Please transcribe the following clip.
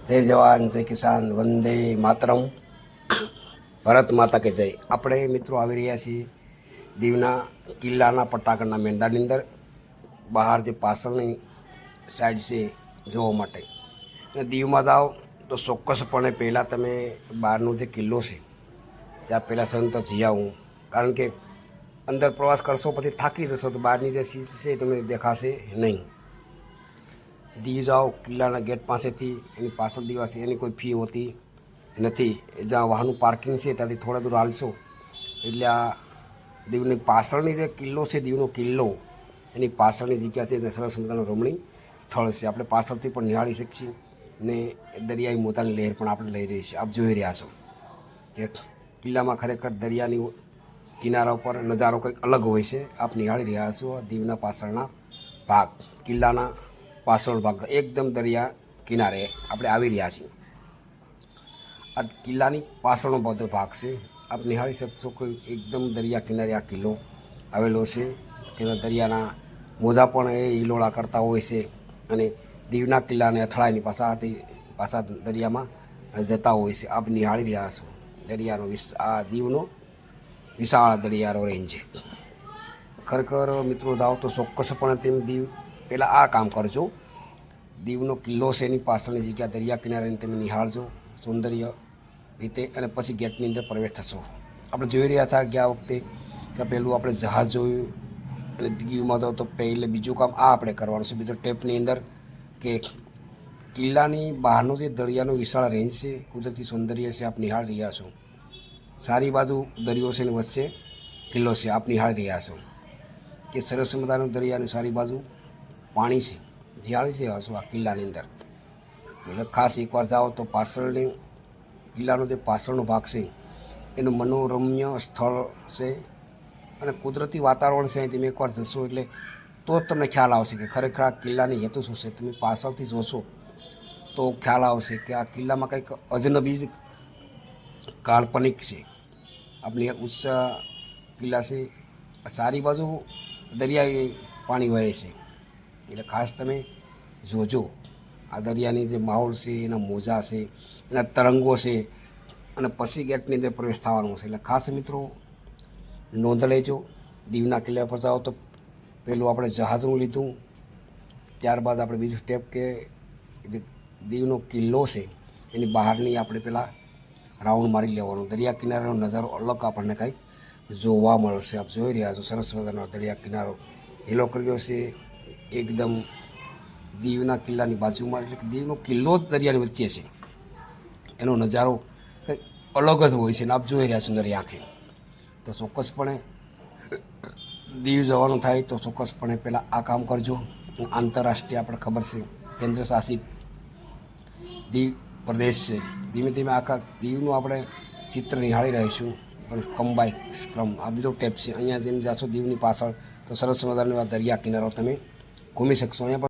જય જવાન જય કિસાન વંદે માતરમ ભારત માતા કે જય। આપણે મિત્રો આવી રહ્યા છીએ દીવના કિલ્લાના પટ્ટાકડના મેદાનની અંદર બહાર જે પાછળની સાઈડ છે જોવા માટે। અને દીવમાં જાઓ તો ચોક્કસપણે પહેલાં તમે બહારનો જે કિલ્લો છે ત્યાં પહેલાં સંત જઈ આવું, કારણ કે અંદર પ્રવાસ કરશો પછી થાકી જશો તો બહારની જે ચીજ છે તમને દેખાશે નહીં। દીવ જાઓ કિલ્લાના ગેટ પાસેથી એની પાછળ દીવાશે, એની કોઈ ફી હોતી નથી। જ્યાં વાહનનું પાર્કિંગ છે ત્યાંથી થોડા દૂર હાલશો એટલે આ દીવની પાછળની જે કિલ્લો છે, દીવનો કિલ્લો એની પાછળની જગ્યા છે, સરસ મજાનું રમણીય સ્થળ છે। આપણે પાછળથી પણ નિહાળી શકીએ ને દરિયાઈ મોજાની લહેર પણ આપણે લઈ રહી છીએ। આપ જોઈ રહ્યા છો કે કિલ્લામાં ખરેખર દરિયાની કિનારા ઉપર નજારો કંઈક અલગ હોય છે। આપ નિહાળી રહ્યા છો દીવના પાછળના ભાગ, કિલ્લાના પાછળ ભાગ એકદમ દરિયા કિનારે આપણે આવી રહ્યા છીએ। આ કિલ્લાની પાછળનો બધો ભાગ છે, આપ નિહાળી શકશો કે એકદમ દરિયા કિનારે આ કિલ્લો આવેલો છે। તેના દરિયાના મોજા પણ એ હિલોળા કરતા હોય છે અને દીવના કિલ્લાને અથડાઈની પાછા દરિયામાં જતા હોય છે। આપ નિહાળી રહ્યા છો દરિયાનો આ દીવનો વિશાળ દરિયાનો રેન્જ છે। ખરેખર મિત્રો જાઓ તો ચોક્કસપણે તેમ દીવ પહેલાં આ કામ કરજો, દીવનો કિલ્લો છે એની પાછળની જગ્યા દરિયા કિનારેની તમે નિહાળજો સૌંદર્ય રીતે અને પછી ગેટની અંદર પ્રવેશ થશો। આપણે જોઈ રહ્યા હતા ગયા વખતે કે પહેલું આપણે જહાજ જોયું અને દીવમાં જાઓ તો પહેલે બીજું કામ આ આપણે કરવાનું છે। બીજો ટેપની અંદર કે કિલ્લાની બહારનો જે દરિયાનો વિશાળ રેન્જ છે, કુદરતી સૌંદર્ય છે, આપ નિહાળી રહ્યા છો। સારી બાજુ દરિયો છે ને વચ્ચે કિલ્લો છે, આપ નિહાળી રહ્યા છો કે સરસ મજાનું દરિયાની સારી બાજુ પાણી છે, નિહાળી રહ્યા છો આ કિલ્લાની અંદર। એટલે ખાસ એકવાર જાઓ તો પાછળની કિલ્લાનો જે પાછળનો ભાગ છે એનું મનોરમ્ય સ્થળ છે અને કુદરતી વાતાવરણ છે। તમે એકવાર જશો એટલે તો જ તમને ખ્યાલ આવશે કે ખરેખર આ કિલ્લાની હેતુ શું છે। તમે પાછળથી જોશો તો ખ્યાલ આવશે કે આ કિલ્લામાં કંઈક અજનબી જ કાલ્પનિક છે। આપણી ઉત્સાહ કિલ્લા છે, સારી બાજુ દરિયાઈ પાણી વહે છે એટલે ખાસ તમે જોજો આ દરિયાની જે માહોલ છે, એના મોજા છે, એના તરંગો છે અને પછી ગેટની અંદર પ્રવેશ થવાનું છે। એટલે ખાસ મિત્રો નોંધ લેજો। દીવના કિલ્લા પર જાઓ તો પહેલું આપણે જહાજનું લીધું, ત્યારબાદ આપણે બીજું સ્ટેપ કે જે દીવનો કિલ્લો છે એની બહારની આપણે પહેલાં રાઉન્ડ મારી લેવાનું। દરિયા કિનારાનો નજારો અલગ આપણને કંઈક જોવા મળશે। આપ જોઈ રહ્યા છો સરસ મજાનો દરિયા કિનારો હિલો કર્યો છે એકદમ દીવના કિલ્લાની બાજુમાં, એટલે કે દીવનો કિલ્લો જ દરિયાની વચ્ચે છે, એનો નજારો કંઈક અલગ જ હોય છે અને આપ જોઈ રહ્યા છો નરી આંખે। તો ચોક્કસપણે દીવ જવાનું થાય તો ચોક્કસપણે પહેલાં આ કામ કરજો। આંતરરાષ્ટ્રીય આપણે ખબર છે કેન્દ્ર શાસિત દીવ પ્રદેશ છે, ધીમે ધીમે આખા દીવનું આપણે ચિત્ર નિહાળી રહીશું પણ કમ્બાઈ સ્ક્રમ આ બીજો ટેપ છે। અહીંયા જેમ જાશો દીવની પાછળ તો સરસ મજાનો આ દરિયા કિનારો તમે ઘૂમી શકશો। અહીંયા